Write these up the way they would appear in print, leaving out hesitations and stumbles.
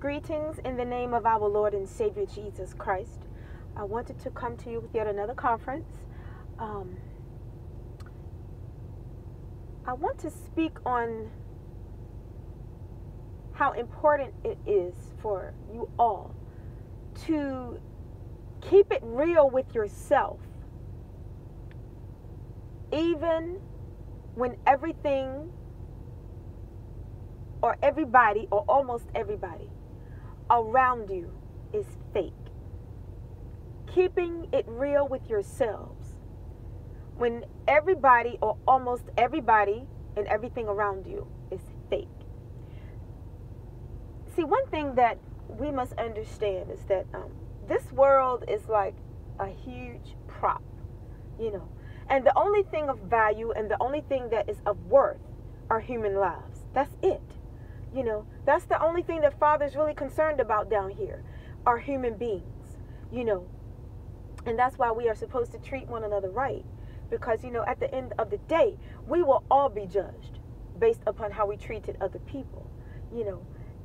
Greetings in the name of our Lord and Savior Jesus Christ. I wanted to come to you with yet another conference. I want to speak on how important it is for you all to keep it real with yourself, even when everything or everybody or almost everybody around you is fake. Keeping it real with yourselves when everybody or almost everybody and everything around you is fake. See, one thing that we must understand is that this world is like a huge prop, and the only thing of value and the only thing that is of worth are human lives. That's it. That's the only thing that Father's really concerned about down here, are human beings, and that's why we are supposed to treat one another right, because, at the end of the day, we will all be judged based upon how we treated other people,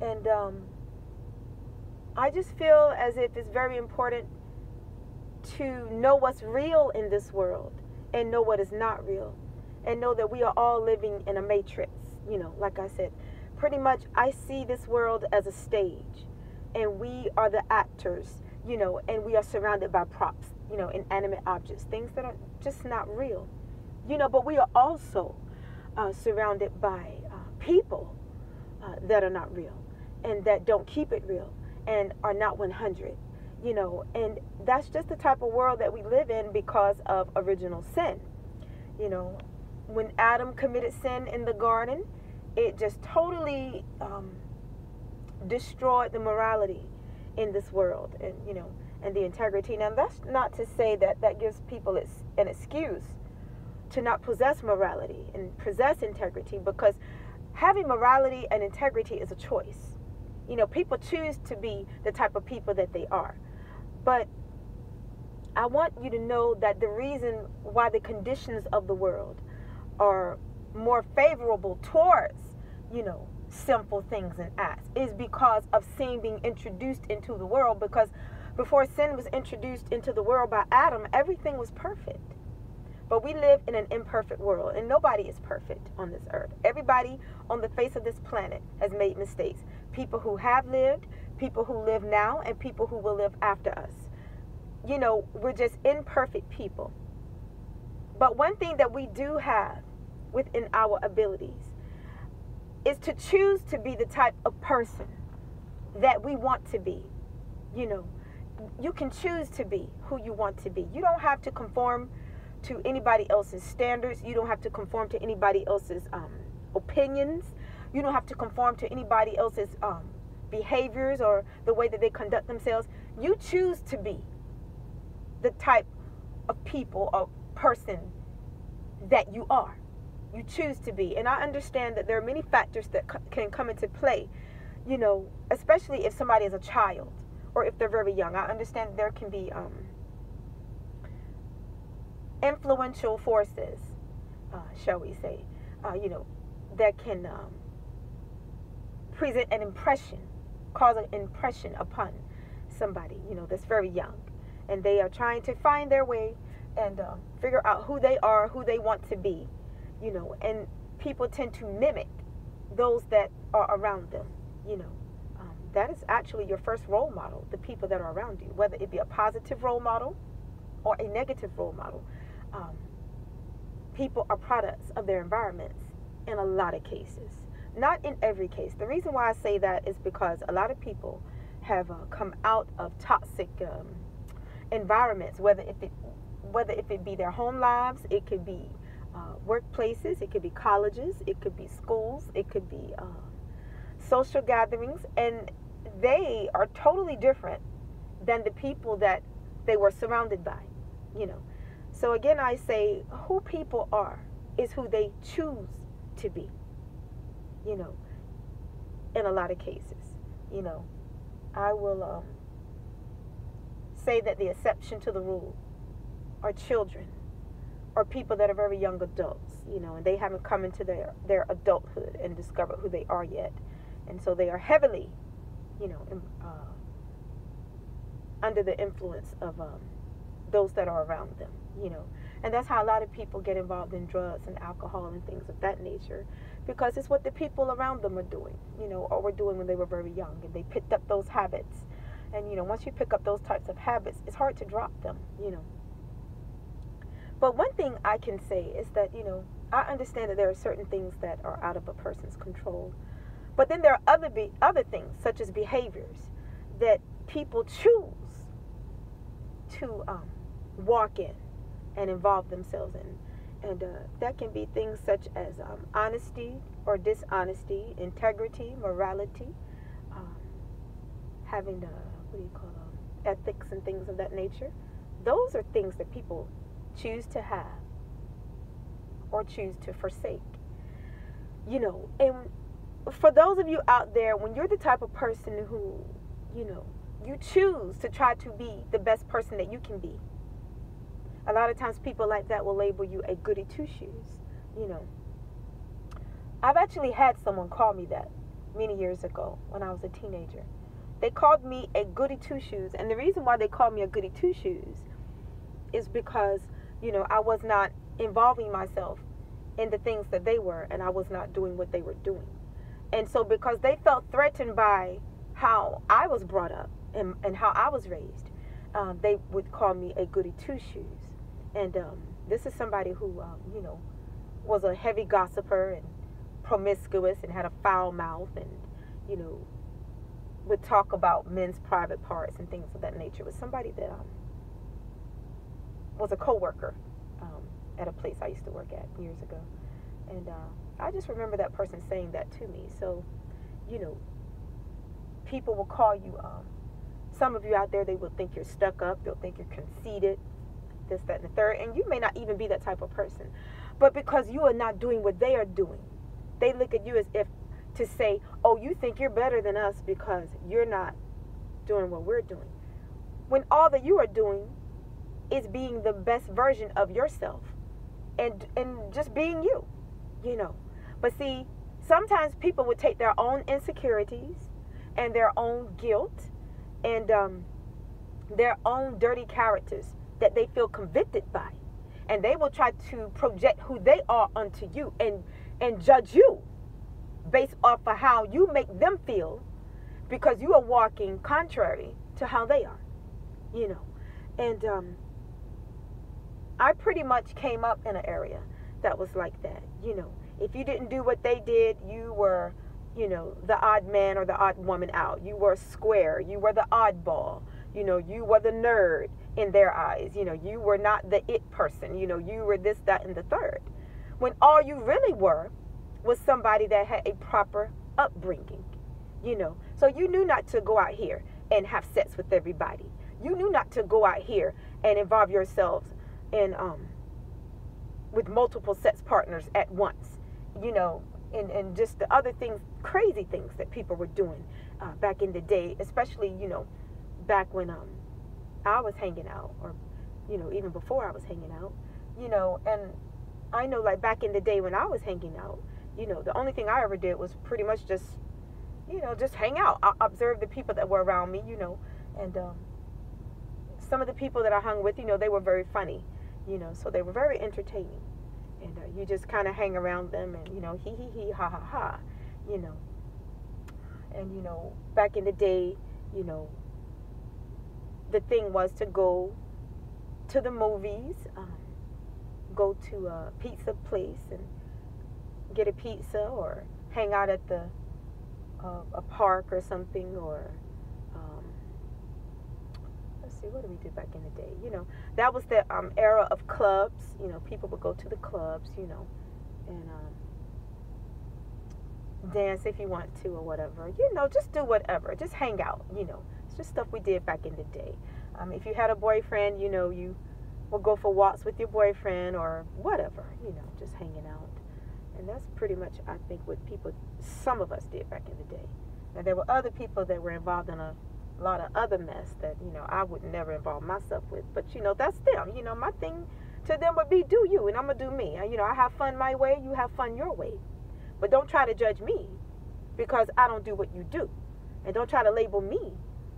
and I just feel as if it's very important to know what's real in this world and know what is not real, and know that we are all living in a matrix. Like I said, pretty much I see this world as a stage, and we are the actors, and we are surrounded by props, inanimate objects, things that are just not real, but we are also surrounded by people that are not real and that don't keep it real and are not 100, and that's just the type of world that we live in because of original sin. When Adam committed sin in the garden, it just totally destroyed the morality in this world, and the integrity. Now, that's not to say that that gives people an excuse to not possess morality and possess integrity, because having morality and integrity is a choice. People choose to be the type of people that they are. But I want you to know that the reason why the conditions of the world are more favorable towards, sinful things and acts is because of sin being introduced into the world. Because before sin was introduced into the world by Adam, everything was perfect. But we live in an imperfect world, and nobody is perfect on this earth. Everybody on the face of this planet has made mistakes. People who have lived, people who live now, and people who will live after us. We're just imperfect people. But one thing that we do have within our abilities is to choose to be the type of person that we want to be. You can choose to be who you want to be. You don't have to conform to anybody else's standards. You don't have to conform to anybody else's opinions. You don't have to conform to anybody else's behaviors or the way that they conduct themselves. You choose to be the type of people or person that you are. You choose to be. And I understand that there are many factors that can come into play, especially if somebody is a child or if they're very young. I understand there can be influential forces, shall we say, that can present an impression, cause an impression upon somebody, that's very young. And they are trying to find their way and figure out who they are, who they want to be, and people tend to mimic those that are around them, that is actually your first role model, the people that are around you, whether it be a positive role model or a negative role model. People are products of their environments in a lot of cases, not in every case. The reason why I say that is because a lot of people have come out of toxic environments, whether if it be their home lives, it could be workplaces, it could be colleges, it could be schools, it could be social gatherings, and they are totally different than the people that they were surrounded by, So again, I say who people are is who they choose to be, in a lot of cases. I will say that the exception to the rule are children or people that are very young adults, and they haven't come into their adulthood and discovered who they are yet. And so they are heavily you know, under the influence of those that are around them, you know. And that's how a lot of people get involved in drugs and alcohol and things of that nature, because it's what the people around them are doing, you know, or were doing when they were very young, and they picked up those habits. And, you know, once you pick up those types of habits, it's hard to drop them, you know. But one thing I can say is that, you know, I understand that there are certain things that are out of a person's control. But then there are other things, such as behaviors, that people choose to walk in and involve themselves in. And that can be things such as honesty or dishonesty, integrity, morality, having ethics and things of that nature. Those are things that people choose to have or choose to forsake. You know, and for those of you out there, when you're the type of person who, you know, you choose to try to be the best person that you can be, a lot of times people like that will label you a goody two-shoes, you know. I've actually had someone call me that many years ago when I was a teenager. They called me a goody two-shoes, and the reason why they called me a goody two-shoes is because, you know, I was not involving myself in the things that they were, and I was not doing what they were doing. And so because they felt threatened by how I was brought up and how I was raised, they would call me a goody two-shoes. And this is somebody who, you know, was a heavy gossiper and promiscuous and had a foul mouth and, you know, would talk about men's private parts and things of that nature. It was somebody that was a co-worker at a place I used to work at years ago. And I just remember that person saying that to me. So, you know, people will call you, some of you out there, they will think you're stuck up. They'll think you're conceited, this, that, and the third. And you may not even be that type of person. But because you are not doing what they are doing, they look at you as if to say, oh, you think you're better than us because you're not doing what we're doing. When all that you are doing is being the best version of yourself and just being you, you know. But see, sometimes people would take their own insecurities and their own guilt and their own dirty characters that they feel convicted by, and they will try to project who they are onto you and judge you based off of how you make them feel, because you are walking contrary to how they are, you know. And I pretty much came up in an area that was like that, you know. If you didn't do what they did, you were, you know, the odd man or the odd woman out. You were square. You were the oddball. You know, you were the nerd in their eyes. You know, you were not the it person. You know, you were this, that, and the third. When all you really were was somebody that had a proper upbringing, you know. So you knew not to go out here and have sex with everybody. You knew not to go out here and involve yourselves in with multiple sex partners at once, you know, and just the other things, crazy things that people were doing back in the day, especially, you know, back when I was hanging out, or, you know, even before I was hanging out, you know. And I know, like, back in the day when I was hanging out, you know, the only thing I ever did was pretty much just, you know, just hang out. I observed the people that were around me, you know, and some of the people that I hung with, you know, they were very funny, you know, so they were very entertaining. And you just kind of hang around them and, you know, hee hee hee, ha ha ha, you know. And, you know, back in the day, you know, the thing was to go to the movies, go to a pizza place and get a pizza, or hang out at the a park or something, or let's see, what did we do back in the day? You know, that was the era of clubs. You know, people would go to the clubs, you know, and dance if you want to or whatever. You know, just do whatever. Just hang out, you know. It's just stuff we did back in the day. If you had a boyfriend, you know, you would go for walks with your boyfriend or whatever, you know, just hanging out. And that's pretty much, I think, what some of us did back in the day. Now, there were other people that were involved in a lot of other mess that, you know, I would never involve myself with. But, you know, that's them. You know, my thing to them would be do you, and I'm going to do me. You know, I have fun my way, you have fun your way. But don't try to judge me because I don't do what you do. And don't try to label me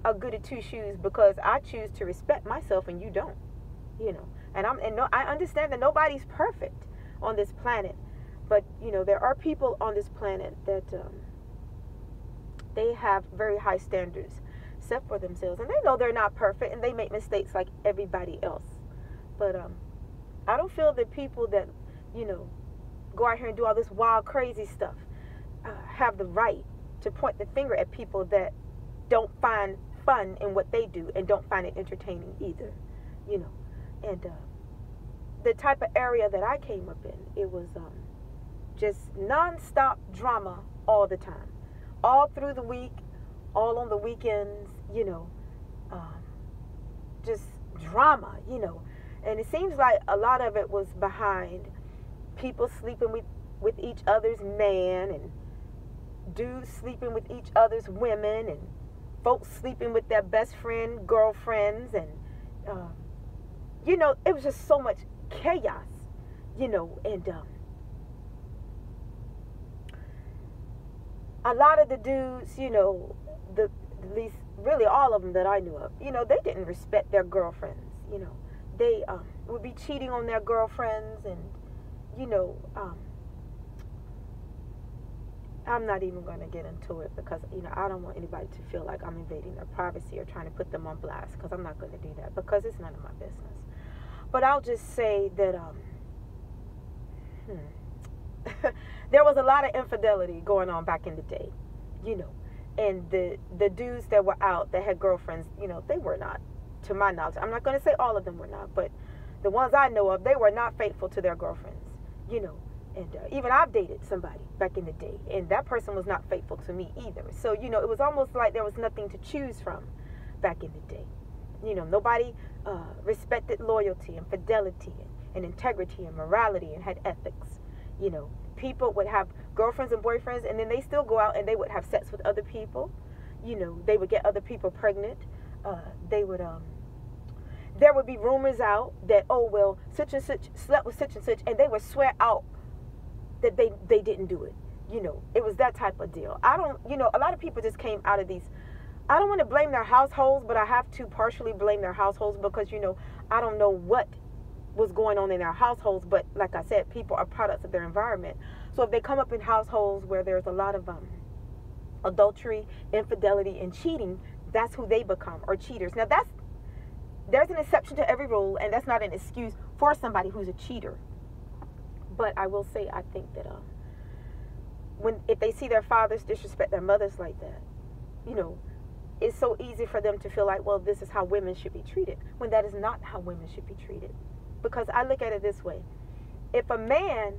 a goody two shoes because I choose to respect myself and you don't. You know, and no, I understand that nobody's perfect on this planet, but you know, there are people on this planet that they have very high standards set for themselves, and they know they're not perfect and they make mistakes like everybody else. But I don't feel that people that, you know, go out here and do all this wild, crazy stuff have the right to point the finger at people that don't find fun in what they do and don't find it entertaining either, you know. And the type of area that I came up in, it was just non-stop drama all the time, all through the week, all on the weekends, you know, just drama, you know. And it seems like a lot of it was behind people sleeping with each other's man, and dudes sleeping with each other's women, and folks sleeping with their best friend girlfriends, and you know, it was just so much chaos, you know. And a lot of the dudes, you know, at least really all of them that I knew of, you know, they didn't respect their girlfriends. You know, they would be cheating on their girlfriends, and you know, I'm not even going to get into it because, you know, I don't want anybody to feel like I'm invading their privacy or trying to put them on blast, because I'm not going to do that, because it's none of my business. But I'll just say that there was a lot of infidelity going on back in the day, you know, and the dudes that were out that had girlfriends, you know, they were not, to my knowledge, I'm not going to say all of them were not, but the ones I know of, they were not faithful to their girlfriends, you know. And even I've dated somebody back in the day, and that person was not faithful to me either. So, you know, it was almost like there was nothing to choose from back in the day. You know, nobody respected loyalty and fidelity and integrity and morality and had ethics. You know, people would have girlfriends and boyfriends, and then they still go out and they would have sex with other people. You know, they would get other people pregnant. They would there would be rumors out that, oh, well, such and such slept with such and such, and they would swear out that they didn't do it. You know, it was that type of deal. You know, a lot of people just came out of these, I don't want to blame their households, but I have to partially blame their households because, you know, I don't know what was going on in their households, but like I said, people are products of their environment. So if they come up in households where there's a lot of adultery, infidelity, and cheating, that's who they become, or cheaters. Now there's an exception to every rule, and that's not an excuse for somebody who's a cheater. But I will say, I think that if they see their fathers disrespect their mothers like that, you know, it's so easy for them to feel like, well, this is how women should be treated, when that is not how women should be treated. Because I look at it this way: if a man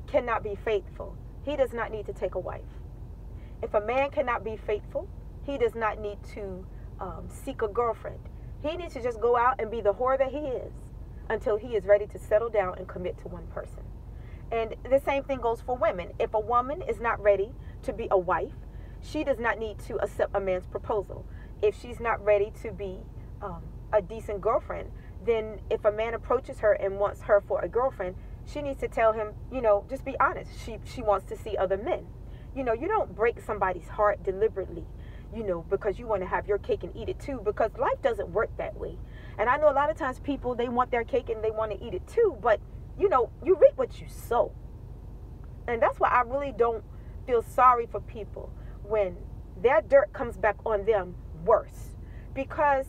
cannot be faithful, he does not need to take a wife. If a man cannot be faithful, he does not need to seek a girlfriend. He needs to just go out and be the whore that he is until he is ready to settle down and commit to one person. And the same thing goes for women. If a woman is not ready to be a wife, she does not need to accept a man's proposal. If she's not ready to be a decent girlfriend, then if a man approaches her and wants her for a girlfriend, she needs to tell him, you know, just be honest. She wants to see other men. You know, you don't break somebody's heart deliberately, you know, because you want to have your cake and eat it too, because life doesn't work that way. And I know a lot of times people, they want their cake and they want to eat it too, but, you know, you reap what you sow. And that's why I really don't feel sorry for people when their dirt comes back on them worse. Because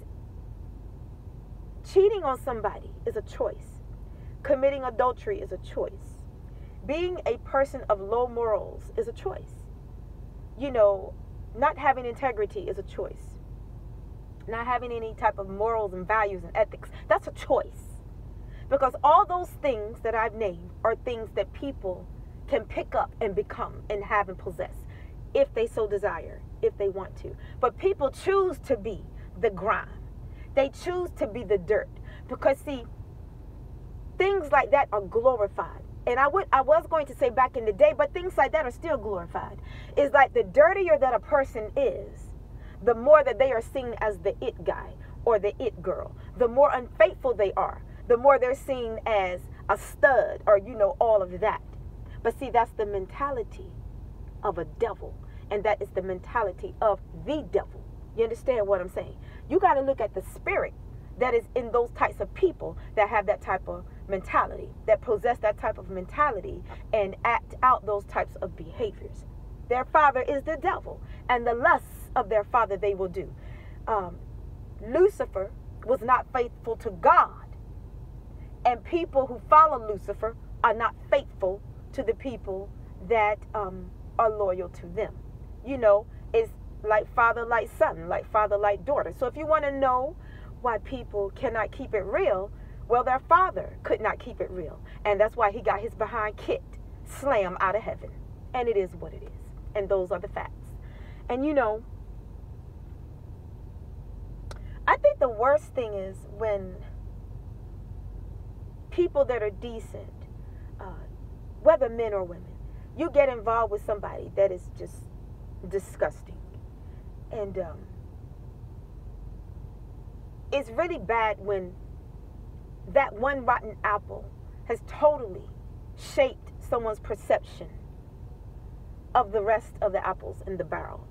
cheating on somebody is a choice. Committing adultery is a choice. Being a person of low morals is a choice. You know, not having integrity is a choice. Not having any type of morals and values and ethics, that's a choice. Because all those things that I've named are things that people can pick up and become and have and possess if they so desire, if they want to. But people choose to be the grime. They choose to be the dirt. Because see, things like that are glorified. And I was going to say back in the day, but things like that are still glorified. It's like the dirtier that a person is, the more that they are seen as the it guy or the it girl. The more unfaithful they are, the more they're seen as a stud, or, you know, all of that. But see, that's the mentality of a devil. And that is the mentality of the devil. You understand what I'm saying? You got to look at the spirit that is in those types of people that have that type of mentality, that possess that type of mentality and act out those types of behaviors. Their father is the devil, and the lusts of their father they will do. Lucifer was not faithful to God, and people who follow Lucifer are not faithful to the people that are loyal to them. You know, it's like father, like son, like father, like daughter. So if you want to know why people cannot keep it real, well, their father could not keep it real. And that's why he got his behind kicked, slam out of heaven. And it is what it is. And those are the facts. And you know, I think the worst thing is when people that are decent, whether men or women, you get involved with somebody that is just disgusting. And it's really bad when that one rotten apple has totally shaped someone's perception of the rest of the apples in the barrel.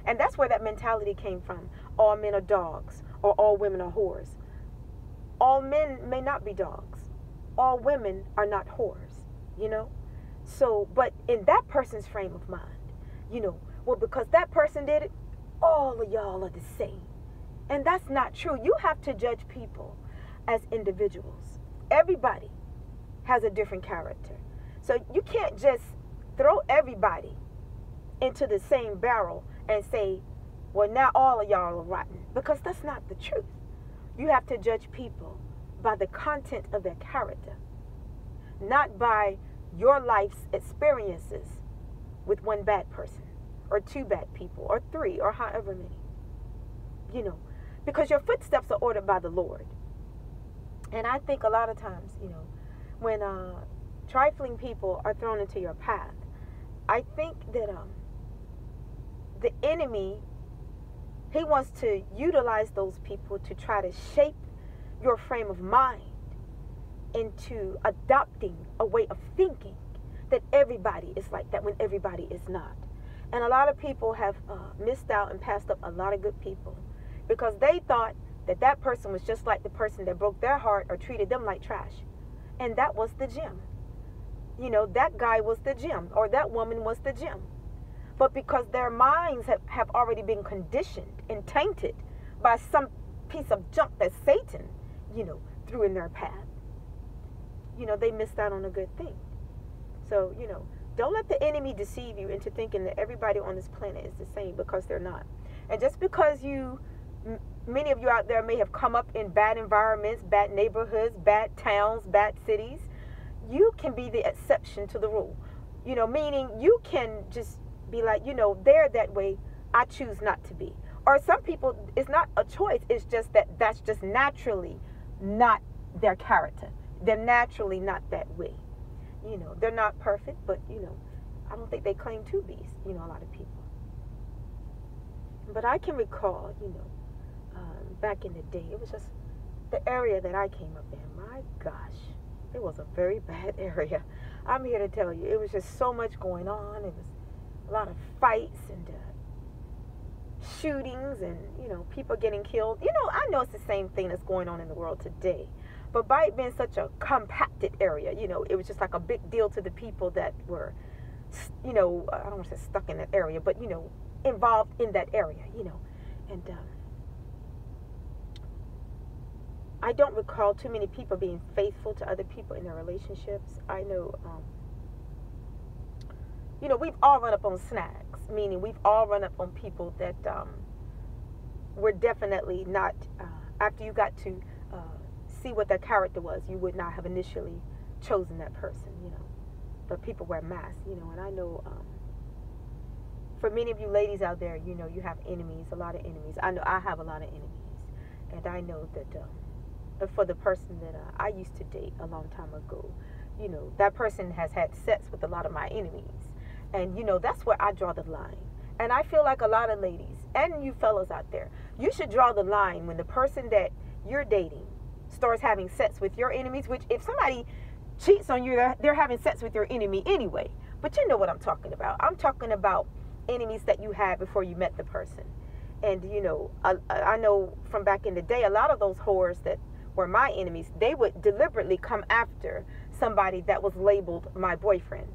And that's where that mentality came from. All men are dogs, or all women are whores. All men may not be dogs. All women are not whores, you know? So, but in that person's frame of mind, you know, well, because that person did it, all of y'all are the same. And that's not true. You have to judge people as individuals. Everybody has a different character. So you can't just throw everybody into the same barrel and say, well, now all of y'all are rotten, because that's not the truth. You have to judge people by the content of their character, not by your life's experiences with one bad person or two bad people or three or however many, you know, because your footsteps are ordered by the Lord. And I think a lot of times, you know, when trifling people are thrown into your path, I think that the enemy, he wants to utilize those people to try to shape your frame of mind into adopting a way of thinking that everybody is like that when everybody is not. And a lot of people have missed out and passed up a lot of good people because they thought that that person was just like the person that broke their heart or treated them like trash. And that was the gem. You know, that guy was the gem, or that woman was the gem. But because their minds have already been conditioned and tainted by some piece of junk that Satan, you know, threw in their path, you know, they missed out on a good thing. So, you know, don't let the enemy deceive you into thinking that everybody on this planet is the same, because they're not. And just because many of you out there may have come up in bad environments, bad neighborhoods, bad towns, bad cities, you can be the exception to the rule. You know, meaning you can just be like, you know, they're that way, I choose not to be. Or some people, it's not a choice, it's just that that's just naturally not their character. They're naturally not that way. You know, they're not perfect, but, you know, I don't think they claim to be, you know, a lot of people. But I can recall, you know, back in the day, it was just the area that I came up in. My gosh, it was a very bad area. I'm here to tell you, it was just so much going on. It was a lot of fights and shootings and, you know, people getting killed. You know, I know it's the same thing that's going on in the world today. But by it being such a compacted area, you know, it was just like a big deal to the people that were, you know, I don't want to say stuck in that area, but, you know, involved in that area, you know. And I don't recall too many people being faithful to other people in their relationships. I know, you know, we've all run up on snags, meaning we've all run up on people that were definitely not, after you got to see what their character was, you would not have initially chosen that person, you know. But people wear masks, you know, and I know for many of you ladies out there, you know, you have enemies, a lot of enemies. I know I have a lot of enemies. And I know that for the person that I used to date a long time ago, you know, that person has had sex with a lot of my enemies. And, you know, that's where I draw the line. And I feel like a lot of ladies, and you fellas out there, you should draw the line when the person that you're dating starts having sex with your enemies, which if somebody cheats on you, they're having sex with your enemy anyway. But you know what I'm talking about. I'm talking about enemies that you had before you met the person. And, you know, I know from back in the day, a lot of those whores that were my enemies, they would deliberately come after somebody that was labeled my boyfriend,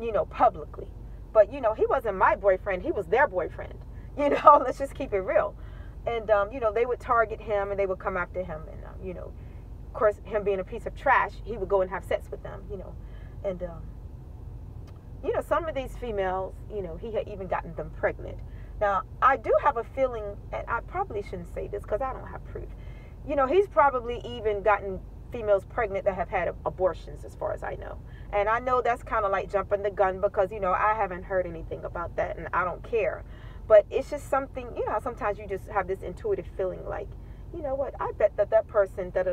you know, publicly. But, you know, he wasn't my boyfriend. He was their boyfriend. You know, let's just keep it real. And, you know, they would target him and they would come after him. And, you know, of course, him being a piece of trash, he would go and have sex with them, you know. And, you know, some of these females, you know, he had even gotten them pregnant. Now, I do have a feeling, and I probably shouldn't say this because I don't have proof. You know, he's probably even gotten females pregnant that have had abortions, as far as I know. And I know that's kind of like jumping the gun because, you know, I haven't heard anything about that and I don't care. But it's just something, you know, sometimes you just have this intuitive feeling like, you know what, I bet that person did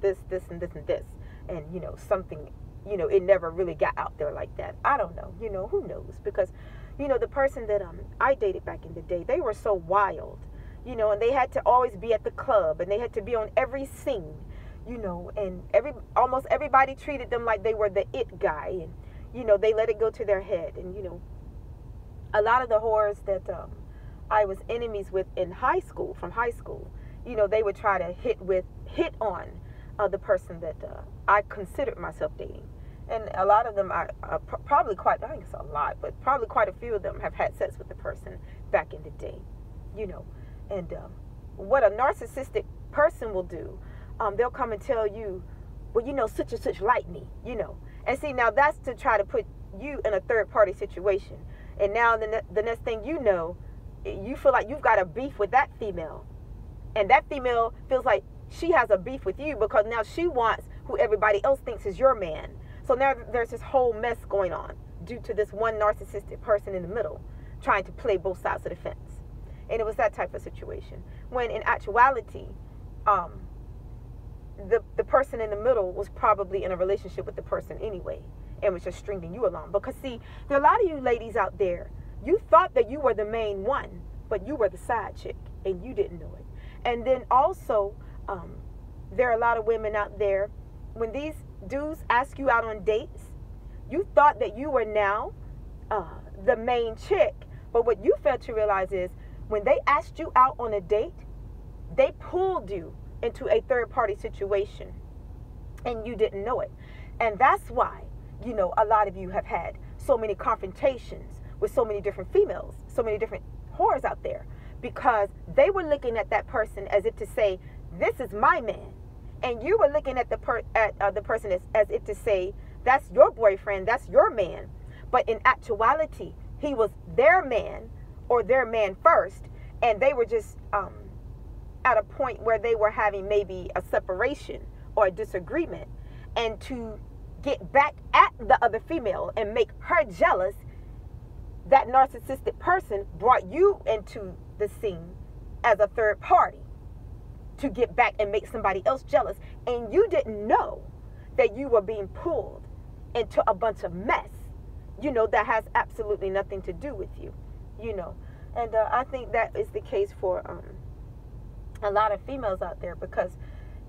this, this, and this, and this. And, you know, something, you know, it never really got out there like that. I don't know, you know, who knows? Because, you know, the person that I dated back in the day, they were so wild, you know, and they had to always be at the club and they had to be on every scene, you know, and almost everybody treated them like they were the it guy. And, you know, they let it go to their head. And, you know, a lot of the whores that I was enemies with in high school, from high school, you know, they would try to hit on the person that I considered myself dating. And a lot of them, probably quite, I think it's a lot, but probably quite a few of them have had sex with the person back in the day, you know. And what a narcissistic person will do, they'll come and tell you, well, you know, such and such like me, you know. And see, now that's to try to put you in a third-party situation. And now the next thing you know, you feel like you've got a beef with that female. And that female feels like she has a beef with you because now she wants who everybody else thinks is your man. So now there's this whole mess going on due to this one narcissistic person in the middle trying to play both sides of the fence. And it was that type of situation. When in actuality, the person in the middle was probably in a relationship with the person anyway and was just stringing you along. Because see, there are a lot of you ladies out there, you thought that you were the main one, but you were the side chick and you didn't know it. And then also, there are a lot of women out there, when these dudes ask you out on dates, you thought that you were now the main chick. But what you failed to realize is when they asked you out on a date, they pulled you into a third-party situation and you didn't know it. And that's why, you know, a lot of you have had so many confrontations with so many different females, so many different whores out there, because they were looking at that person as if to say, this is my man. And you were looking at the person as if to say, that's your boyfriend, that's your man. But in actuality, he was their man or their man first. And they were just at a point where they were having maybe a separation or a disagreement. And to get back at the other female and make her jealous, that narcissistic person brought you into the scene as a third party to get back and make somebody else jealous. And you didn't know that you were being pulled into a bunch of mess, you know, that has absolutely nothing to do with you, you know. And I think that is the case for a lot of females out there because,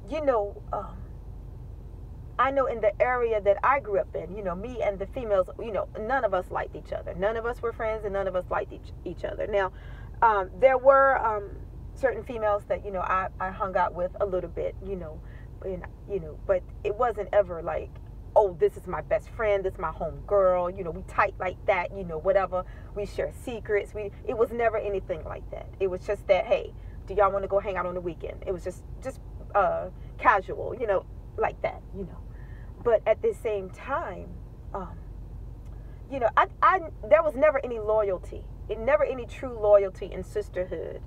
you know, I know in the area that I grew up in, you know, me and the females, you know, none of us liked each other. None of us were friends and none of us liked each other. Now, there were certain females that, you know, I hung out with a little bit, you know, and, you know, but it wasn't ever like, oh, this is my best friend, this is my home girl, you know, we tight like that, you know, whatever. We share secrets. It was never anything like that. It was just that, hey, do y'all want to go hang out on the weekend? It was just casual, you know, like that, you know. But at the same time, you know, there was never any loyalty. Never any true loyalty and sisterhood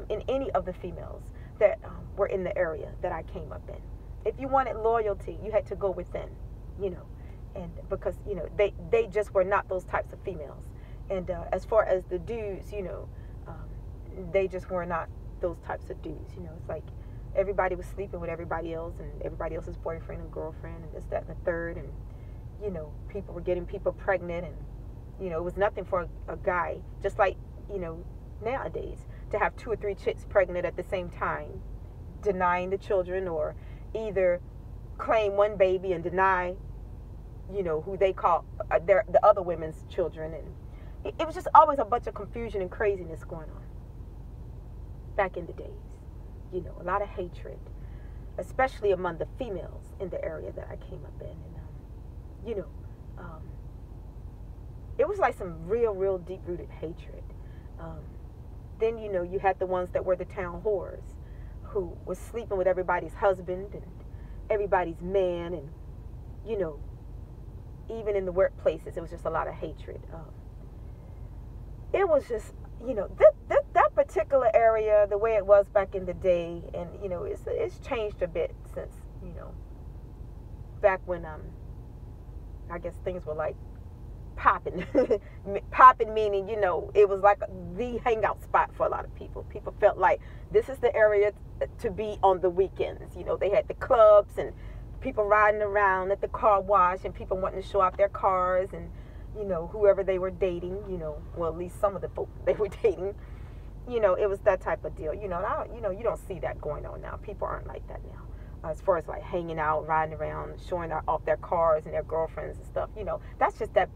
in any of the females that were in the area that I came up in. If you wanted loyalty, you had to go within, you know, and because, you know, they just were not those types of females. And as far as the dudes, you know, they just were not those types of dudes. You know, it's like everybody was sleeping with everybody else and everybody else's boyfriend and girlfriend and this, that, and the third. And, you know, people were getting people pregnant and, you know, it was nothing for a guy, just like, you know, nowadays, to have 2 or 3 chicks pregnant at the same time, denying the children, or either claim one baby and deny, you know, who they call the other women's children. And, it was just always a bunch of confusion and craziness going on back in the days. You know, a lot of hatred, especially among the females in the area that I came up in. And, you know, it was like some real deep-rooted hatred. Then, you know, you had the ones that were the town whores who was sleeping with everybody's husband and everybody's man. And, you know, even in the workplaces, it was just a lot of hatred. It was just, you know, that particular area, the way it was back in the day, and, you know, it's changed a bit since, you know, back when, I guess things were like popping. Popping meaning, you know, it was like the hangout spot for a lot of people. People felt like this is the area to be on the weekends. You know, they had the clubs and people riding around at the car wash and people wanting to show off their cars and, you know, whoever they were dating, you know, well, at least some of the folk they were dating, you know, it was that type of deal. You know, now, you know, you don't see that going on now. People aren't like that now. As far as like hanging out, riding around, showing off their cars and their girlfriends and stuff, you know, that's just that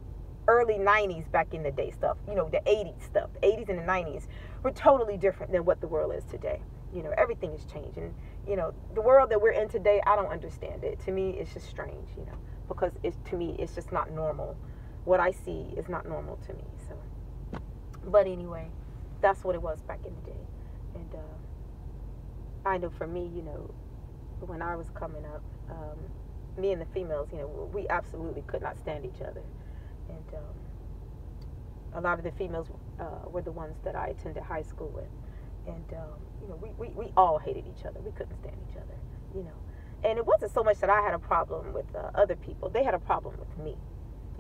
early 90s back in the day stuff, you know, the 80s stuff. The 80s and the 90s were totally different than what the world is today. You know, everything is changing. You know, the world that we're in today, I don't understand it. To me, it's just strange, you know, because to me, it's just not normal. What I see is not normal to me. So, but anyway, that's what it was back in the day. And I know for me, you know, when I was coming up, me and the females, you know, we absolutely could not stand each other. And a lot of the females were the ones that I attended high school with. And, you know, we all hated each other. We couldn't stand each other, you know. And it wasn't so much that I had a problem with other people. They had a problem with me.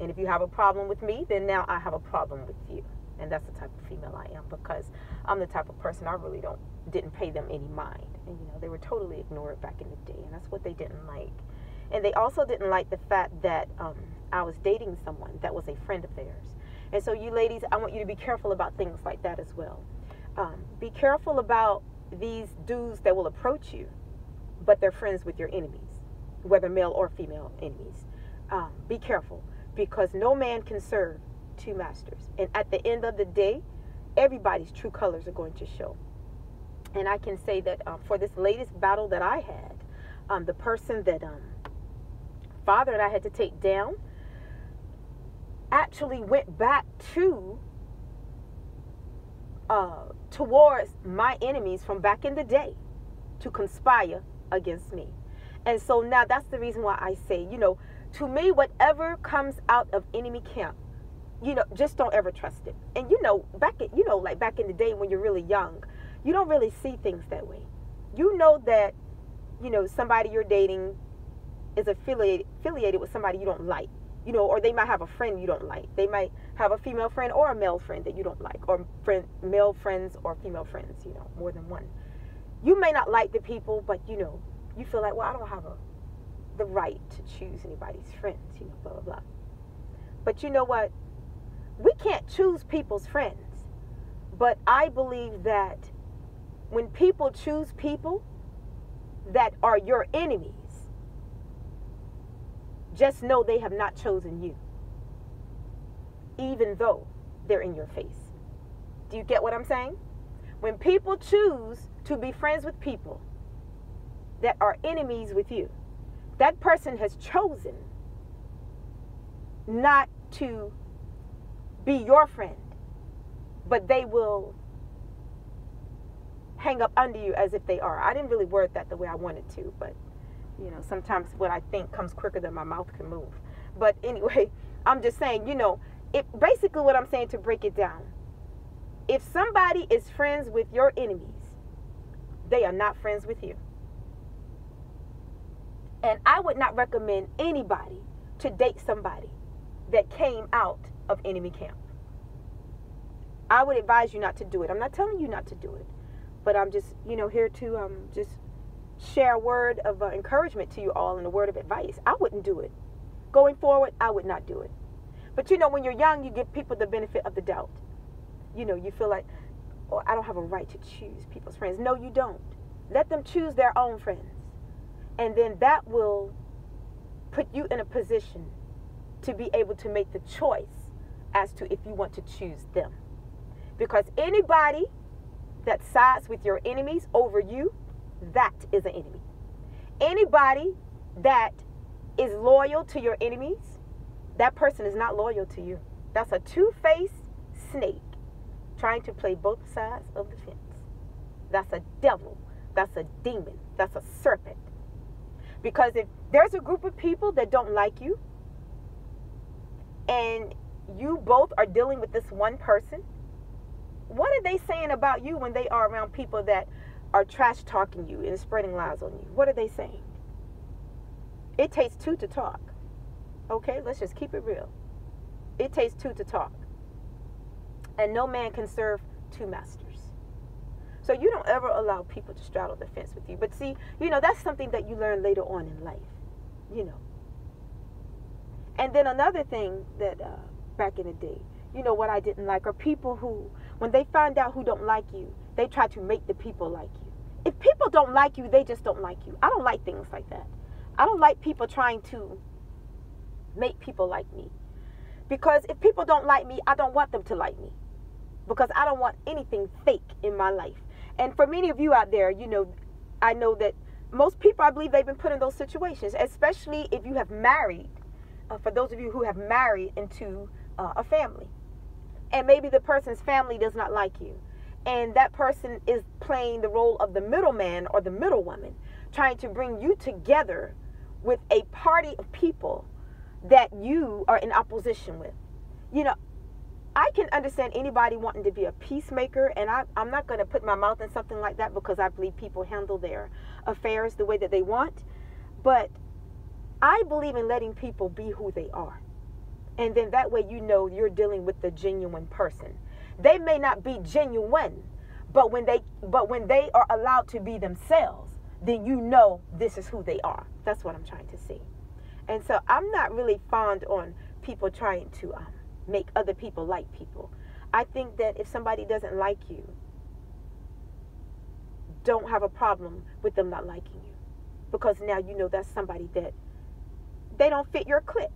And if you have a problem with me, then now I have a problem with you. And that's the type of female I am, because I'm the type of person I really didn't pay them any mind. And, you know, they were totally ignored back in the day. And that's what they didn't like. And they also didn't like the fact that I was dating someone that was a friend of theirs. And so you ladies, I want you to be careful about things like that as well. Be careful about these dudes that will approach you, but they're friends with your enemies, whether male or female enemies. Be careful, because no man can serve two masters. And at the end of the day, everybody's true colors are going to show. And I can say that for this latest battle that I had, the person that father and I had to take down actually went back towards my enemies from back in the day to conspire against me. And so now that's the reason why I say, you know, to me, whatever comes out of enemy camp, you know, just don't ever trust it. And, you know, like back in the day when you're really young, you don't really see things that way. You know that, you know, somebody you're dating is affiliated with somebody you don't like, you know, or they might have a friend you don't like. They might have a female friend or a male friend that you don't like, or male friends or female friends, you know, more than one. You may not like the people, but, you know, you feel like, well, I don't have the right to choose anybody's friends, you know, blah, blah, blah. But you know what? We can't choose people's friends. But I believe that when people choose people that are your enemies, just know they have not chosen you, even though they're in your face. Do you get what I'm saying? When people choose to be friends with people that are enemies with you, that person has chosen not to be your friend, but they will hang up under you as if they are. I didn't really word that the way I wanted to, but you know, sometimes what I think comes quicker than my mouth can move. But anyway, I'm just saying, you know, basically what I'm saying, to break it down, if somebody is friends with your enemies, they are not friends with you. And I would not recommend anybody to date somebody that came out of enemy camp. I would advise you not to do it. I'm not telling you not to do it, but I'm just, you know, here to just share a word of encouragement to you all and a word of advice. I wouldn't do it. Going forward, I would not do it. But, you know, when you're young, you give people the benefit of the doubt. You know, you feel like, oh, I don't have a right to choose people's friends. No, you don't. Let them choose their own friends. And then that will put you in a position to be able to make the choice as to if you want to choose them. Because anybody that sides with your enemies over you, that is an enemy. Anybody that is loyal to your enemies, that person is not loyal to you. That's a two-faced snake trying to play both sides of the fence. That's a devil. That's a demon. That's a serpent. Because if there's a group of people that don't like you, and you both are dealing with this one person, what are they saying about you when they are around people that are trash talking you and spreading lies on you? What are they saying? It takes two to talk. Okay, let's just keep it real. It takes two to talk. And no man can serve two masters. So you don't ever allow people to straddle the fence with you. But see, that's something that you learn later on in life. And then another thing that back in the day, what I didn't like are people who, when they find out who don't like you, they try to make the people like you. If people don't like you, they just don't like you. I don't like things like that. I don't like people trying to make people like me. Because if people don't like me, I don't want them to like me. Because I don't want anything fake in my life. And for many of you out there, I know that most people, I believe they've been put in those situations, especially if you have married. For those of you who have married into a family. And maybe the person's family does not like you. And that person is playing the role of the middleman or the middlewoman, trying to bring you together with a party of people that you are in opposition with. I can understand anybody wanting to be a peacemaker, and I'm not going to put my mouth in something like that because I believe people handle their affairs the way that they want. But I believe in letting people be who they are. And then that way you're dealing with the genuine person. They may not be genuine, but when they are allowed to be themselves, then this is who they are. That's what I'm trying to say. And so I'm not really fond on people trying to make other people like people. I think that if somebody doesn't like you, don't have a problem with them not liking you. Because now that's somebody that they don't fit your clique.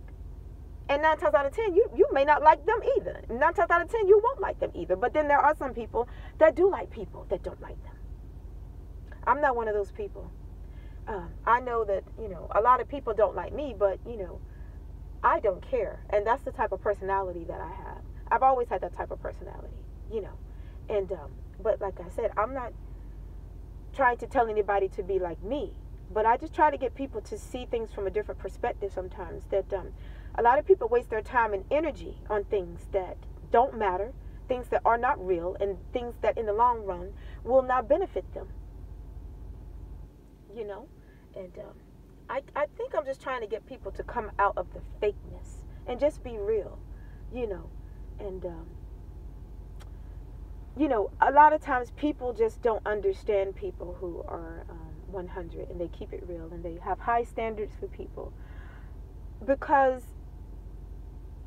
And 9 times out of 10, you may not like them either. 9 times out of 10, you won't like them either. But then there are some people that do like people that don't like them. I'm not one of those people. I know that, a lot of people don't like me, but, I don't care. And that's the type of personality that I have. I've always had that type of personality, And, but like I said, I'm not trying to tell anybody to be like me. But I just try to get people to see things from a different perspective sometimes. That a lot of people waste their time and energy on things that don't matter, things that are not real, and things that in the long run will not benefit them. And I think I'm just trying to get people to come out of the fakeness and just be real, And, a lot of times people just don't understand people who are 100 and they keep it real and they have high standards for people. Because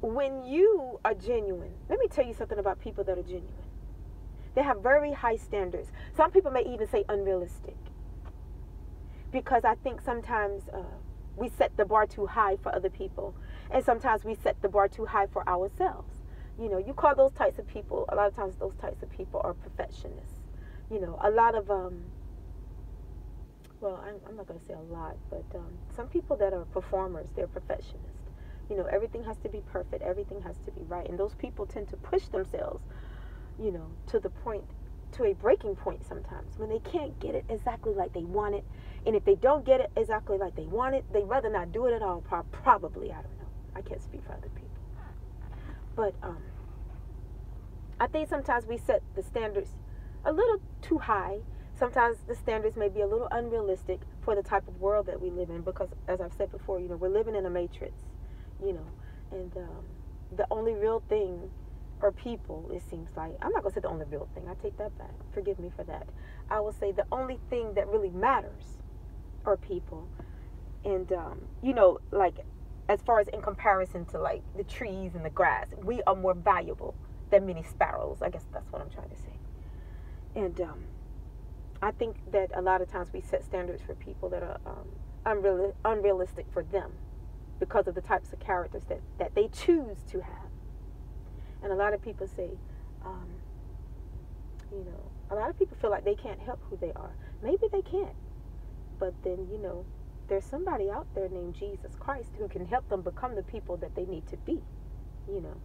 when you are genuine, let me tell you something about people that are genuine. They have very high standards. Some people may even say unrealistic. Because I think sometimes we set the bar too high for other people. And sometimes we set the bar too high for ourselves. You call those types of people, a lot of times those types of people are perfectionists. A lot of, I'm not going to say a lot, but some people that are performers, they're perfectionists. Everything has to be perfect. Everything has to be right. And those people tend to push themselves, to a breaking point sometimes when they can't get it exactly like they want it. And if they don't get it exactly like they want it, they'd rather not do it at all. Probably, I don't know. I can't speak for other people. But I think sometimes we set the standards a little too high. Sometimes the standards may be a little unrealistic for the type of world that we live in. Because, as I've said before, we're living in a matrix, And the only real thing are people, it seems like. I'm not going to say the only real thing. I take that back. Forgive me for that. I will say the only thing that really matters are people. And, like, as far as in comparison to, like, the trees and the grass, we are more valuable than many sparrows. I guess that's what I'm trying to say. And I think that a lot of times we set standards for people that are unrealistic for them because of the types of characters that they choose to have. And a lot of people say, um, you know, a lot of people feel like they can't help who they are. Maybe they can't. But then, you know, there's somebody out there named Jesus Christ who can help them become the people that they need to be. You know,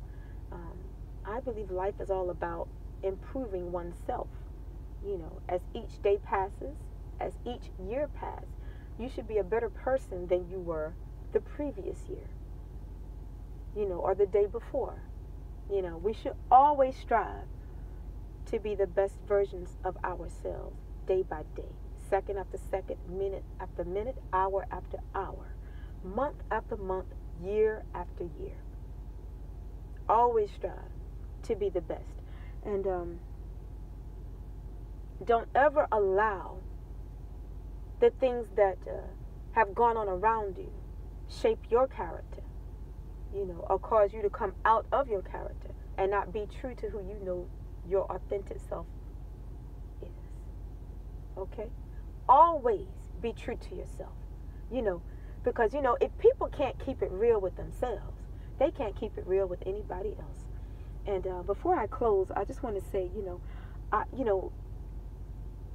I believe life is all about improving oneself. You know, as each day passes, as each year passes, you should be a better person than you were the previous year, you know, or the day before. You know, we should always strive to be the best versions of ourselves day by day, second after second, minute after minute, hour after hour, month after month, year after year. Always strive to be the best. And don't ever allow the things that have gone on around you shape your character, you know, or cause you to come out of your character and not be true to who you know your authentic self is. Okay? Always be true to yourself, you know, because, you know, if people can't keep it real with themselves, they can't keep it real with anybody else. And before I close, I just want to say, you know,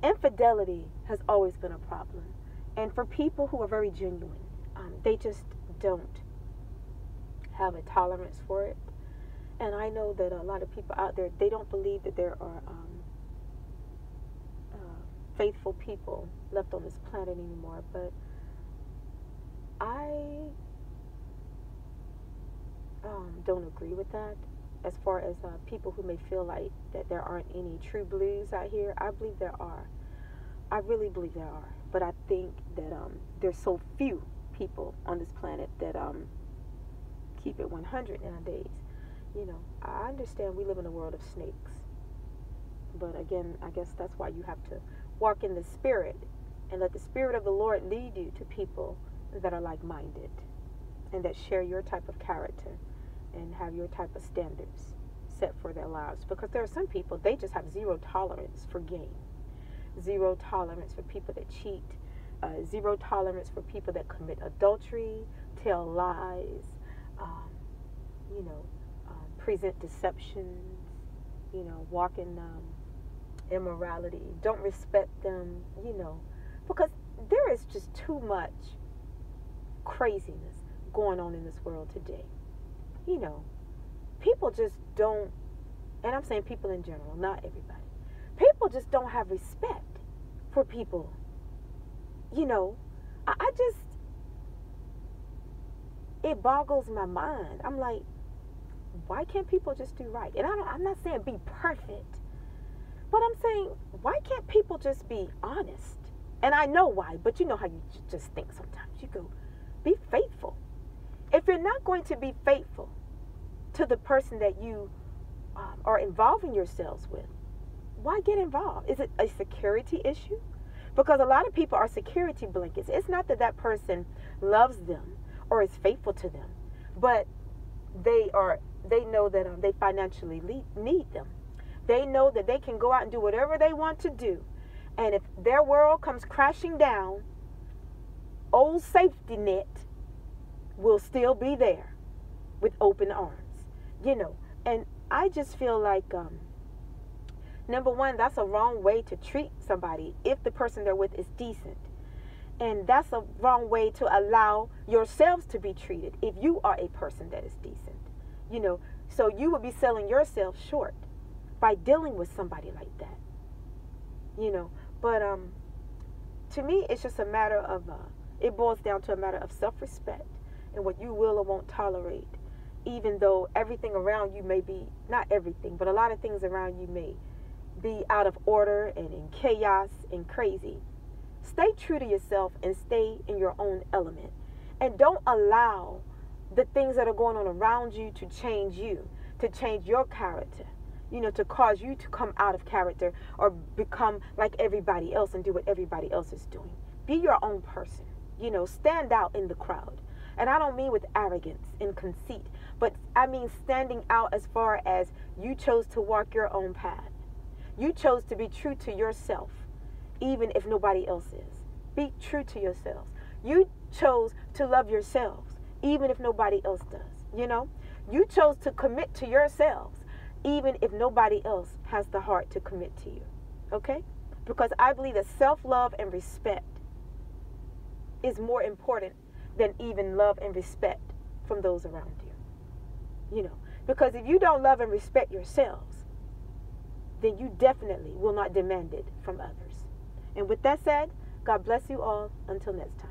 infidelity has always been a problem. And for people who are very genuine, they just don't have a tolerance for it. And I know that a lot of people out there, they don't believe that there are faithful people left on this planet anymore. But I don't agree with that. As far as people who may feel like that there aren't any true blues out here, I believe there are. I really believe there are. But I think that there's so few people on this planet that keep it 100 nowadays. You know, I understand we live in a world of snakes. But again, I guess that's why you have to walk in the Spirit and let the Spirit of the Lord lead you to people that are like-minded and that share your type of character and have your type of standards set for their lives. Because there are some people, they just have zero tolerance for gain, zero tolerance for people that cheat, zero tolerance for people that commit adultery, tell lies, you know, present deceptions, you know, walk in immorality, don't respect them, you know, because there is just too much craziness going on in this world today. You know, people just don't, and I'm saying people in general, not everybody. People just don't have respect for people. You know, I just, it boggles my mind. I'm like, why can't people just do right? And I'm not saying be perfect, but I'm saying, why can't people just be honest? And I know why, but you know how you just think sometimes. You go, be faithful. If you're not going to be faithful to the person that you are involving yourselves with, why get involved? Is it a security issue? Because a lot of people are security blankets. It's not that that person loves them or is faithful to them, but they know that they financially need them. They know that they can go out and do whatever they want to do. And if their world comes crashing down, old safety net will still be there with open arms, you know. And I just feel like, number one, that's a wrong way to treat somebody if the person they're with is decent. And that's a wrong way to allow yourselves to be treated if you are a person that is decent, you know. So you would be selling yourself short by dealing with somebody like that, you know. But to me, it's just a matter of, it boils down to a matter of self-respect and what you will or won't tolerate, even though everything around you may be, not everything, but a lot of things around you may be out of order and in chaos and crazy. Stay true to yourself and stay in your own element. And don't allow the things that are going on around you to change you, to change your character, you know, to cause you to come out of character or become like everybody else and do what everybody else is doing. Be your own person, you know, stand out in the crowd. And I don't mean with arrogance and conceit, but I mean standing out as far as you chose to walk your own path. You chose to be true to yourself, even if nobody else is. Be true to yourselves. You chose to love yourselves, even if nobody else does, you know. You chose to commit to yourselves even if nobody else has the heart to commit to you. Okay? Because I believe that self-love and respect is more important than even love and respect from those around you. You know, because if you don't love and respect yourselves, then you definitely will not demand it from others. And with that said, God bless you all. Until next time.